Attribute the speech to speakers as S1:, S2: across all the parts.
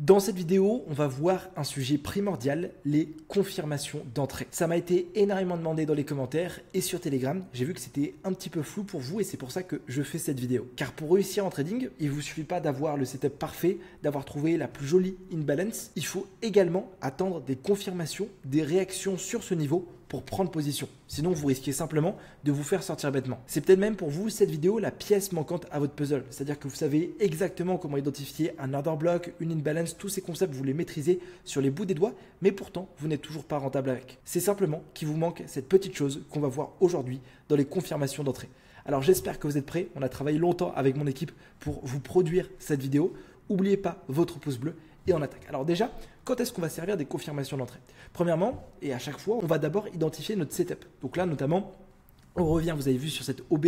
S1: Dans cette vidéo, on va voir un sujet primordial, les confirmations d'entrée. Ça m'a été énormément demandé dans les commentaires et sur Telegram. J'ai vu que c'était un petit peu flou pour vous et c'est pour ça que je fais cette vidéo. Car pour réussir en trading, il ne vous suffit pas d'avoir le setup parfait, d'avoir trouvé la plus jolie imbalance. Il faut également attendre des confirmations, des réactions sur ce niveau pour prendre position. Sinon, vous risquez simplement de vous faire sortir bêtement. C'est peut-être même pour vous, cette vidéo, la pièce manquante à votre puzzle. C'est-à-dire que vous savez exactement comment identifier un order block, une imbalance, tous ces concepts, vous les maîtrisez sur les bouts des doigts, mais pourtant, vous n'êtes toujours pas rentable avec. C'est simplement qu'il vous manque cette petite chose qu'on va voir aujourd'hui dans les confirmations d'entrée. Alors, j'espère que vous êtes prêts. On a travaillé longtemps avec mon équipe pour vous produire cette vidéo. N'oubliez pas votre pouce bleu. Et on attaque. Alors déjà, quand est-ce qu'on va servir des confirmations d'entrée? Premièrement, et à chaque fois, on va d'abord identifier notre setup. Donc là, notamment, on revient, vous avez vu sur cette OB,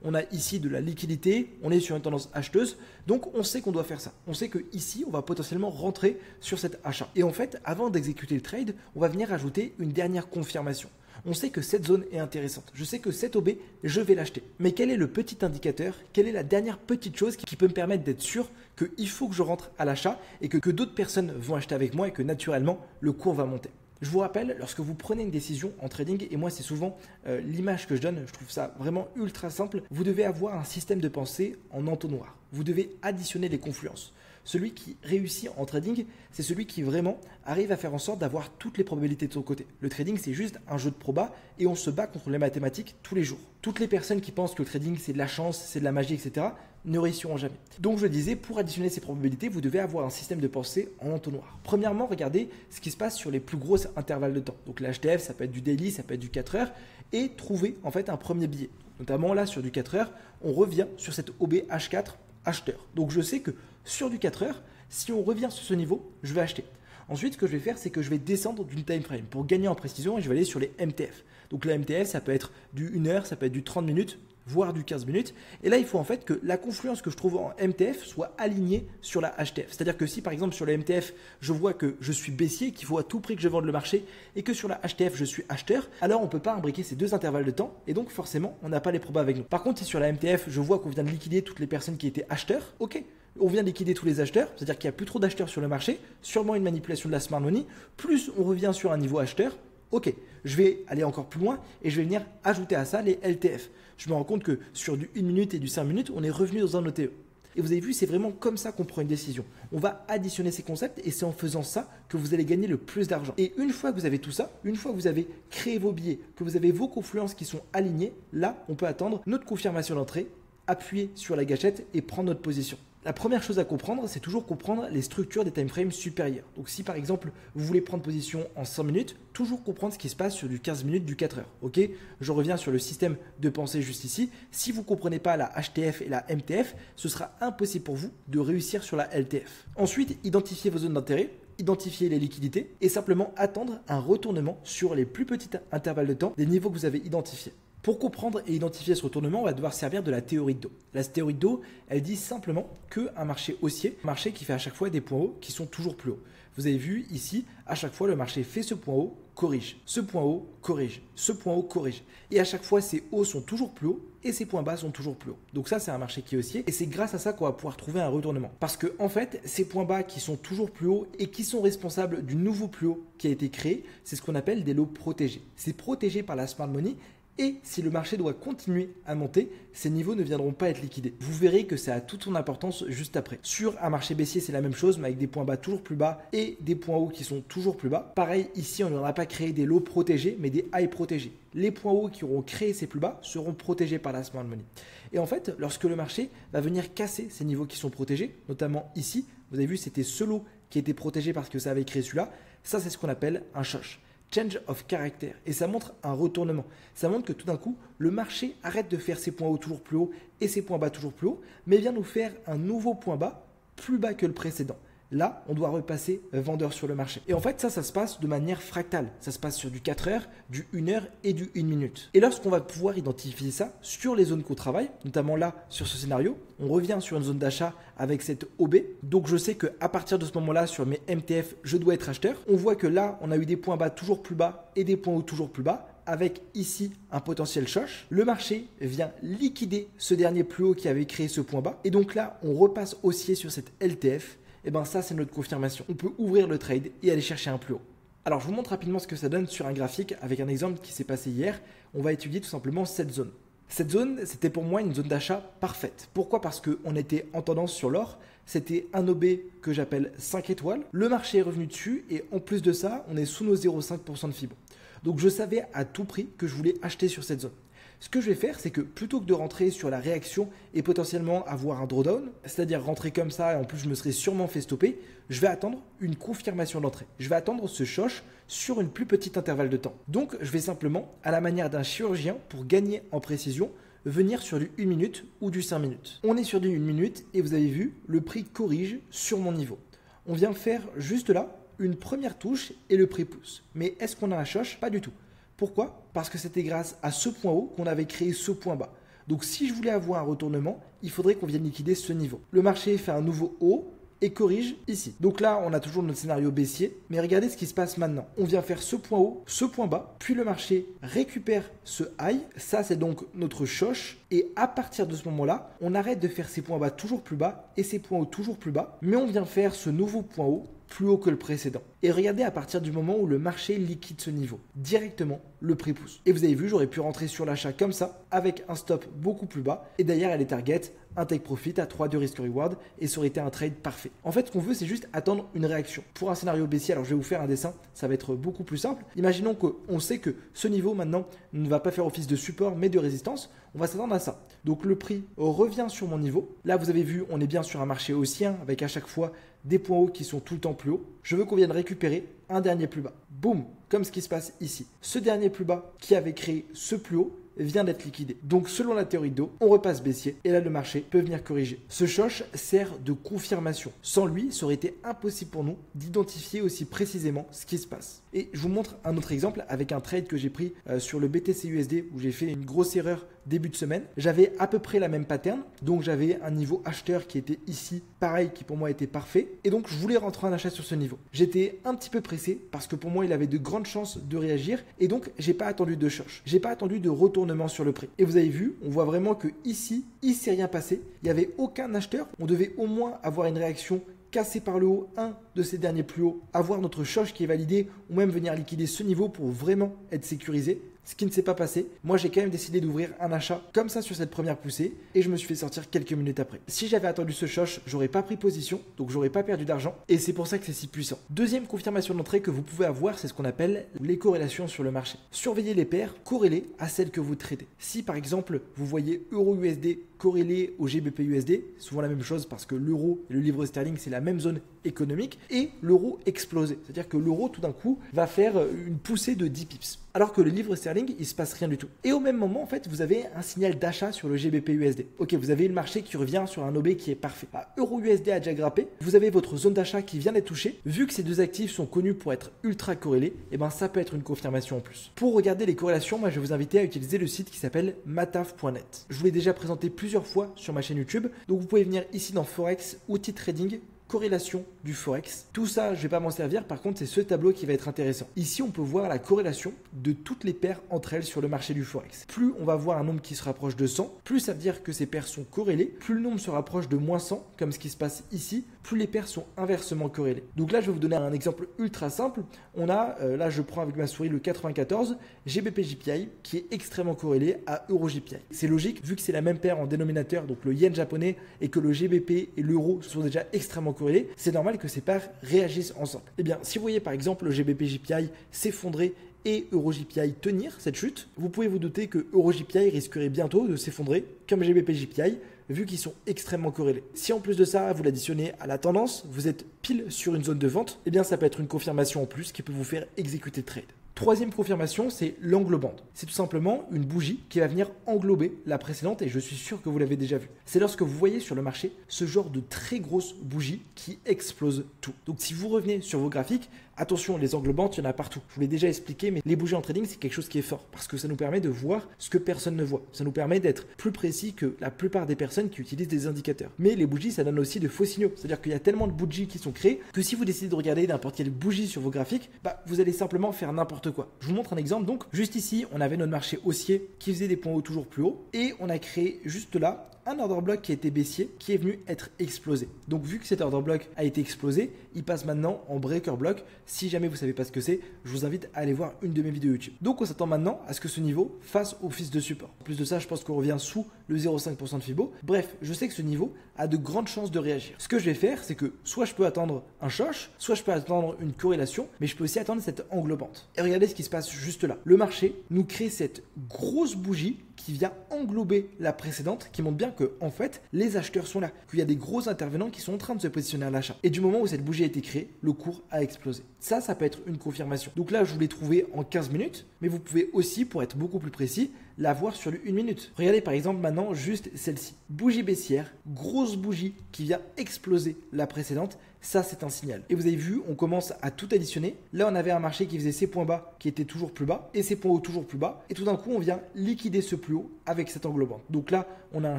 S1: on a ici de la liquidité, on est sur une tendance acheteuse, donc on sait qu'on doit faire ça. On sait qu'ici, on va potentiellement rentrer sur cet achat. Et en fait, avant d'exécuter le trade, on va venir ajouter une dernière confirmation. On sait que cette zone est intéressante. Je sais que cette OB, je vais l'acheter. Mais quel est le petit indicateur? Quelle est la dernière petite chose qui peut me permettre d'être sûr qu'il faut que je rentre à l'achat et que d'autres personnes vont acheter avec moi et que naturellement, le cours va monter? Je vous rappelle, lorsque vous prenez une décision en trading, et moi c'est souvent l'image que je donne, je trouve ça vraiment ultra simple, vous devez avoir un système de pensée en entonnoir. Vous devez additionner les confluences. Celui qui réussit en trading, c'est celui qui vraiment arrive à faire en sorte d'avoir toutes les probabilités de son côté. Le trading, c'est juste un jeu de proba et on se bat contre les mathématiques tous les jours. Toutes les personnes qui pensent que le trading, c'est de la chance, c'est de la magie, etc., ne réussiront jamais. Donc je disais, pour additionner ces probabilités, vous devez avoir un système de pensée en entonnoir. Premièrement, regardez ce qui se passe sur les plus gros intervalles de temps. Donc l'HTF, ça peut être du daily, ça peut être du 4 heures, et trouver en fait un premier billet. Notamment là, sur du 4 heures, on revient sur cette OB H4 acheteur. Donc je sais que sur du 4 heures, si on revient sur ce niveau, je vais acheter. Ensuite, ce que je vais faire, c'est que je vais descendre d'une time frame. Pour gagner en précision, je vais aller sur les MTF. Donc la MTF, ça peut être du 1 heure, ça peut être du 30 minutes, voire du 15 minutes. Et là, il faut en fait que la confluence que je trouve en MTF soit alignée sur la HTF. C'est-à-dire que si par exemple sur la MTF, je vois que je suis baissier, qu'il faut à tout prix que je vende le marché et que sur la HTF, je suis acheteur, alors on ne peut pas imbriquer ces deux intervalles de temps et donc forcément, on n'a pas les probas avec nous. Par contre, si sur la MTF, je vois qu'on vient de liquider toutes les personnes qui étaient acheteurs, ok. On vient de liquider tous les acheteurs, c'est-à-dire qu'il n'y a plus trop d'acheteurs sur le marché, sûrement une manipulation de la smart money, plus on revient sur un niveau acheteur, ok, je vais aller encore plus loin et je vais venir ajouter à ça les LTF. Je me rends compte que sur du 1 minute et du 5 minutes, on est revenu dans un OTE. Et vous avez vu, c'est vraiment comme ça qu'on prend une décision. On va additionner ces concepts et c'est en faisant ça que vous allez gagner le plus d'argent. Et une fois que vous avez tout ça, une fois que vous avez créé vos billets, que vous avez vos confluences qui sont alignées, là, on peut attendre notre confirmation d'entrée, appuyer sur la gâchette et prendre notre position. La première chose à comprendre, c'est toujours comprendre les structures des time frames supérieurs. Donc si par exemple, vous voulez prendre position en 5 minutes, toujours comprendre ce qui se passe sur du 15 minutes, du 4 heures. Ok, je reviens sur le système de pensée juste ici. Si vous ne comprenez pas la HTF et la MTF, ce sera impossible pour vous de réussir sur la LTF. Ensuite, identifiez vos zones d'intérêt, identifier les liquidités et simplement attendre un retournement sur les plus petits intervalles de temps des niveaux que vous avez identifiés. Pour comprendre et identifier ce retournement, on va devoir servir de la théorie de dos. La théorie de dos, elle dit simplement qu'un marché haussier, un marché qui fait à chaque fois des points hauts qui sont toujours plus hauts. Vous avez vu ici, à chaque fois, le marché fait ce point haut, corrige. Ce point haut, corrige. Ce point haut, corrige. Et à chaque fois, ces hauts sont toujours plus hauts et ces points bas sont toujours plus hauts. Donc ça, c'est un marché qui est haussier et c'est grâce à ça qu'on va pouvoir trouver un retournement. Parce que en fait, ces points bas qui sont toujours plus hauts et qui sont responsables du nouveau plus haut qui a été créé, c'est ce qu'on appelle des lots protégés. C'est protégé par la smart money. Et si le marché doit continuer à monter, ces niveaux ne viendront pas être liquidés. Vous verrez que ça a toute son importance juste après. Sur un marché baissier, c'est la même chose, mais avec des points bas toujours plus bas et des points hauts qui sont toujours plus bas. Pareil, ici, on n'aura pas créé des lows protégés, mais des highs protégés. Les points hauts qui auront créé ces plus bas seront protégés par la smart money. Et en fait, lorsque le marché va venir casser ces niveaux qui sont protégés, notamment ici, vous avez vu, c'était ce lot qui était protégé parce que ça avait créé celui-là. Ça, c'est ce qu'on appelle un choc. Change of character. Et ça montre un retournement. Ça montre que tout d'un coup, le marché arrête de faire ses points hauts toujours plus hauts et ses points bas toujours plus hauts, mais vient nous faire un nouveau point bas, plus bas que le précédent. Là, on doit repasser vendeur sur le marché. Et en fait, ça se passe de manière fractale. Ça se passe sur du 4 heures, du 1 heure et du 1 minute. Et lorsqu'on va pouvoir identifier ça sur les zones qu'on travaille, notamment là, sur ce scénario, on revient sur une zone d'achat avec cette OB. Donc, je sais qu'à partir de ce moment-là, sur mes MTF, je dois être acheteur. On voit que là, on a eu des points bas toujours plus bas et des points hauts toujours plus bas, avec ici un potentiel choc. Le marché vient liquider ce dernier plus haut qui avait créé ce point bas. Et donc là, on repasse haussier sur cette LTF. et ben ça c'est notre confirmation. On peut ouvrir le trade et aller chercher un plus haut. Alors je vous montre rapidement ce que ça donne sur un graphique avec un exemple qui s'est passé hier. On va étudier tout simplement cette zone. Cette zone, c'était pour moi une zone d'achat parfaite. Pourquoi? Parce qu'on était en tendance sur l'or. C'était un OB que j'appelle 5 étoiles. Le marché est revenu dessus et en plus de ça, on est sous nos 0,5% de fibre. Donc je savais à tout prix que je voulais acheter sur cette zone. Ce que je vais faire, c'est que plutôt que de rentrer sur la réaction et potentiellement avoir un drawdown, c'est-à-dire rentrer comme ça et en plus je me serais sûrement fait stopper, je vais attendre une confirmation d'entrée. Je vais attendre ce choche sur une plus petite intervalle de temps. Donc je vais simplement, à la manière d'un chirurgien, pour gagner en précision, venir sur du 1 minute ou du 5 minutes. On est sur du 1 minute et vous avez vu, le prix corrige sur mon niveau. On vient faire juste là une première touche et le prix pousse. Mais est-ce qu'on a un choche? Pas du tout. Pourquoi? Parce que c'était grâce à ce point haut qu'on avait créé ce point bas. Donc si je voulais avoir un retournement, il faudrait qu'on vienne liquider ce niveau. Le marché fait un nouveau haut et corrige ici. Donc là, on a toujours notre scénario baissier, mais regardez ce qui se passe maintenant. On vient faire ce point haut, ce point bas, puis le marché récupère ce high. Ça, c'est donc notre choche. Et à partir de ce moment-là, on arrête de faire ces points bas toujours plus bas et ces points hauts toujours plus bas, mais on vient faire ce nouveau point haut plus haut que le précédent. Et regardez à partir du moment où le marché liquide ce niveau, directement, le prix pousse. Et vous avez vu, j'aurais pu rentrer sur l'achat comme ça, avec un stop beaucoup plus bas, et derrière, elle est target, un take profit à 3 de risk reward, et ça aurait été un trade parfait. En fait, ce qu'on veut, c'est juste attendre une réaction. Pour un scénario baissier, alors je vais vous faire un dessin, ça va être beaucoup plus simple. Imaginons qu'on sait que ce niveau maintenant ne va pas faire office de support, mais de résistance. On va s'attendre à ça. Donc le prix revient sur mon niveau. Là, vous avez vu, on est bien sur un marché haussien, avec à chaque fois des points hauts qui sont tout le temps plus hauts. Je veux qu'on vienne récupérer un dernier plus bas. Boum, comme ce qui se passe ici. Ce dernier plus bas qui avait créé ce plus haut vient d'être liquidé. Donc selon la théorie de dos, on repasse baissier et là le marché peut venir corriger. Ce choche sert de confirmation. Sans lui, ça aurait été impossible pour nous d'identifier aussi précisément ce qui se passe. Et je vous montre un autre exemple avec un trade que j'ai pris sur le BTC-USD où j'ai fait une grosse erreur début de semaine. J'avais à peu près la même pattern, donc j'avais un niveau acheteur qui était ici, pareil, qui pour moi était parfait. Et donc je voulais rentrer en achat sur ce niveau. J'étais un petit peu pressé parce que pour moi il avait de grandes chances de réagir et donc j'ai pas attendu de choche. J'ai pas attendu de retournement sur le prix. Et vous avez vu, on voit vraiment que ici, il s'est rien passé. Il n'y avait aucun acheteur. On devait au moins avoir une réaction cassée par le haut, un de ces derniers plus hauts, avoir notre choche qui est validé ou même venir liquider ce niveau pour vraiment être sécurisé. Ce qui ne s'est pas passé. Moi, j'ai quand même décidé d'ouvrir un achat comme ça sur cette première poussée et je me suis fait sortir quelques minutes après. Si j'avais attendu ce choche, j'aurais pas pris position, donc j'aurais pas perdu d'argent et c'est pour ça que c'est si puissant. Deuxième confirmation d'entrée que vous pouvez avoir, c'est ce qu'on appelle les corrélations sur le marché. Surveillez les paires corrélées à celles que vous tradez. Si par exemple, vous voyez euro-USD corrélé au GBP-USD, souvent la même chose parce que l'euro et le livre sterling, c'est la même zone économique et l'euro explosé. C'est-à-dire que l'euro, tout d'un coup, va faire une poussée de 10 pips. Alors que le livre sterling, il se passe rien du tout. Et au même moment, en fait, vous avez un signal d'achat sur le GBP-USD. Ok, vous avez le marché qui revient sur un OB qui est parfait. Euro-USD a déjà grappé. Vous avez votre zone d'achat qui vient d'être touchée. Vu que ces deux actifs sont connus pour être ultra corrélés, et ben ça peut être une confirmation en plus. Pour regarder les corrélations, moi je vais vous inviter à utiliser le site qui s'appelle mataf.net. Je vous l'ai déjà présenté plusieurs fois sur ma chaîne YouTube. Donc vous pouvez venir ici dans Forex, outils trading, corrélation du Forex. Tout ça, je ne vais pas m'en servir. Par contre, c'est ce tableau qui va être intéressant. Ici, on peut voir la corrélation de toutes les paires entre elles sur le marché du Forex. Plus on va voir un nombre qui se rapproche de 100, plus ça veut dire que ces paires sont corrélées. Plus le nombre se rapproche de moins 100, comme ce qui se passe ici, plus les paires sont inversement corrélées. Donc là, je vais vous donner un exemple ultra simple. On a, là, je prends avec ma souris le 94 GBP-JPY qui est extrêmement corrélé à Euro-JPY. C'est logique, vu que c'est la même paire en dénominateur, donc le yen japonais, et que le GBP et l'euro sont déjà extrêmement corrélés, c'est normal que ces paires réagissent ensemble. Eh bien, si vous voyez par exemple le GBP-JPY s'effondrer et Euro-JPY tenir cette chute, vous pouvez vous douter que Euro-JPY risquerait bientôt de s'effondrer comme GBP-JPY, vu qu'ils sont extrêmement corrélés. Si en plus de ça, vous l'additionnez à la tendance, vous êtes pile sur une zone de vente, eh bien ça peut être une confirmation en plus qui peut vous faire exécuter le trade. Troisième confirmation, c'est l'englobante. C'est tout simplement une bougie qui va venir englober la précédente et je suis sûr que vous l'avez déjà vu. C'est lorsque vous voyez sur le marché ce genre de très grosse bougie qui explose tout. Donc si vous revenez sur vos graphiques, attention, les englobantes, il y en a partout. Je vous l'ai déjà expliqué, mais les bougies en trading, c'est quelque chose qui est fort parce que ça nous permet de voir ce que personne ne voit. Ça nous permet d'être plus précis que la plupart des personnes qui utilisent des indicateurs. Mais les bougies, ça donne aussi de faux signaux. C'est-à-dire qu'il y a tellement de bougies qui sont créées que si vous décidez de regarder n'importe quelle bougie sur vos graphiques, vous allez simplement faire n'importe quoi. Je vous montre un exemple. Donc, juste ici, on avait notre marché haussier qui faisait des points hauts toujours plus hauts et on a créé juste là un order block qui a été baissier, qui est venu être explosé. Donc vu que cet order block a été explosé, il passe maintenant en breaker block. Si jamais vous ne savez pas ce que c'est, je vous invite à aller voir une de mes vidéos YouTube. Donc on s'attend maintenant à ce que ce niveau fasse office de support. En plus de ça, je pense qu'on revient sous le 0,5% de Fibo. Bref, je sais que ce niveau a de grandes chances de réagir. Ce que je vais faire, c'est que soit je peux attendre un shosh, soit je peux attendre une corrélation, mais je peux aussi attendre cette englobante. Et regardez ce qui se passe juste là. Le marché nous crée cette grosse bougie qui vient englober la précédente, qui montre bien que en fait les acheteurs sont là, qu'il y a des gros intervenants qui sont en train de se positionner à l'achat. Et du moment où cette bougie a été créée, le cours a explosé. Ça peut être une confirmation. Donc là, je vous l'ai trouvé en 15 minutes, mais vous pouvez aussi, pour être beaucoup plus précis, la voir sur le 1 minute. Regardez par exemple maintenant juste celle-ci. Bougie baissière, grosse bougie qui vient exploser la précédente. Ça, c'est un signal. Et vous avez vu, on commence à tout additionner. Là, on avait un marché qui faisait ses points bas, qui étaient toujours plus bas, et ses points hauts toujours plus bas. Et tout d'un coup, on vient liquider ce plus haut avec cette englobante. Donc là, on a un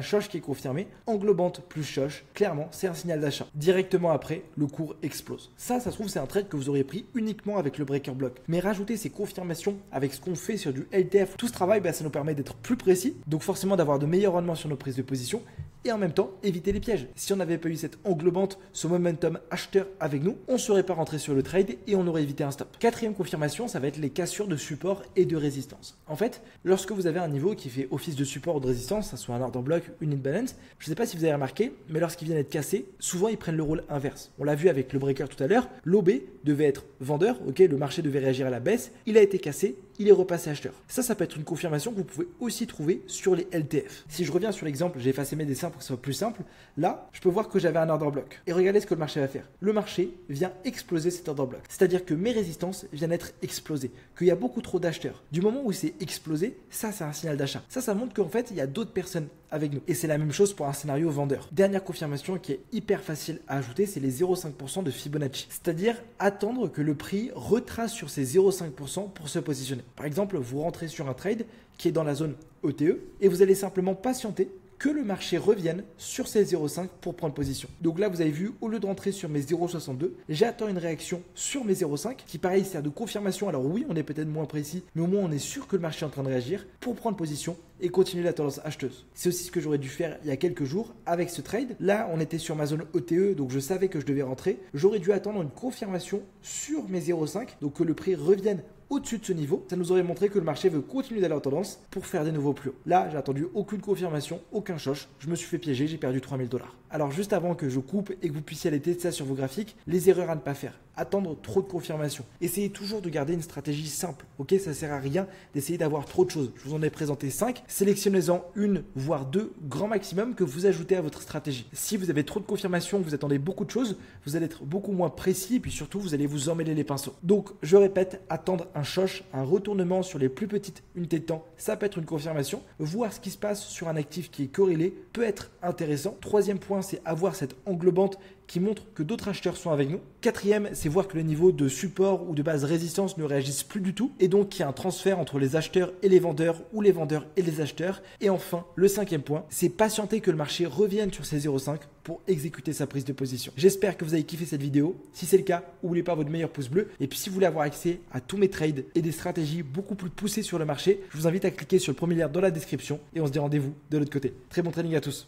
S1: shosh qui est confirmé. Englobante plus shosh, clairement, c'est un signal d'achat. Directement après, le cours explose. Ça se trouve, c'est un trade que vous aurez pris uniquement avec le breaker block. Mais rajouter ces confirmations avec ce qu'on fait sur du LTF, tout ce travail, ça nous permet d'être plus précis. Donc forcément, d'avoir de meilleurs rendements sur nos prises de position. Et en même temps, éviter les pièges. Si on n'avait pas eu cette englobante, ce momentum acheteur avec nous, on ne serait pas rentré sur le trade et on aurait évité un stop. Quatrième confirmation, ça va être les cassures de support et de résistance. En fait, lorsque vous avez un niveau qui fait office de support ou de résistance, ça soit un order block, une imbalance, je ne sais pas si vous avez remarqué, mais lorsqu'ils viennent être cassés, souvent ils prennent le rôle inverse. On l'a vu avec le breaker tout à l'heure, l'OB devait être vendeur, ok, le marché devait réagir à la baisse, il a été cassé, il est repassé acheteur. Ça peut être une confirmation que vous pouvez aussi trouver sur les LTF. Si je reviens sur l'exemple, j'ai effacé mes dessins pour que ce soit plus simple. Là, je peux voir que j'avais un order block. Et regardez ce que le marché va faire. Le marché vient exploser cet order block. C'est-à-dire que mes résistances viennent être explosées, qu'il y a beaucoup trop d'acheteurs. Du moment où c'est explosé, ça c'est un signal d'achat. Ça montre qu'en fait, il y a d'autres personnes avec nous. Et c'est la même chose pour un scénario vendeur. Dernière confirmation qui est hyper facile à ajouter, c'est les 0,5% de Fibonacci. C'est-à-dire attendre que le prix retrace sur ces 0,5% pour se positionner. Par exemple, vous rentrez sur un trade qui est dans la zone ETE et vous allez simplement patienter que le marché revienne sur ces 0,5 pour prendre position. Donc là, vous avez vu, au lieu de rentrer sur mes 0,62, j'attends une réaction sur mes 0,5 qui pareil sert de confirmation. Alors oui, on est peut-être moins précis, mais au moins on est sûr que le marché est en train de réagir pour prendre position et continuer la tendance acheteuse. C'est aussi ce que j'aurais dû faire il y a quelques jours avec ce trade. Là, on était sur ma zone ETE, donc je savais que je devais rentrer. J'aurais dû attendre une confirmation sur mes 0,5, donc que le prix revienne au-dessus de ce niveau. Ça nous aurait montré que le marché veut continuer d'aller en tendance pour faire des nouveaux plus hauts. Là, j'ai attendu aucune confirmation, aucun shosh. Je me suis fait piéger, j'ai perdu 3000 $. Alors juste avant que je coupe et que vous puissiez aller tester ça sur vos graphiques, les erreurs à ne pas faire. Attendre trop de confirmations. Essayez toujours de garder une stratégie simple. Ok, ça sert à rien d'essayer d'avoir trop de choses. Je vous en ai présenté 5. Sélectionnez-en une, voire 2, grand maximum que vous ajoutez à votre stratégie. Si vous avez trop de confirmations, que vous attendez beaucoup de choses, vous allez être beaucoup moins précis et puis surtout, vous allez vous emmêler les pinceaux. Donc, je répète, attendre un shosh, un retournement sur les plus petites unités de temps, ça peut être une confirmation. Voir ce qui se passe sur un actif qui est corrélé peut être intéressant. Troisième point, c'est avoir cette englobante qui montre que d'autres acheteurs sont avec nous. Quatrième, c'est voir que le niveau de support ou de base résistance ne réagissent plus du tout et donc qu'il y a un transfert entre les acheteurs et les vendeurs ou les vendeurs et les acheteurs. Et enfin, le cinquième point, c'est patienter que le marché revienne sur ses 0,5 pour exécuter sa prise de position. J'espère que vous avez kiffé cette vidéo. Si c'est le cas, n'oubliez pas votre meilleur pouce bleu. Et puis si vous voulez avoir accès à tous mes trades et des stratégies beaucoup plus poussées sur le marché, je vous invite à cliquer sur le premier lien dans la description et on se dit rendez-vous de l'autre côté. Très bon trading à tous.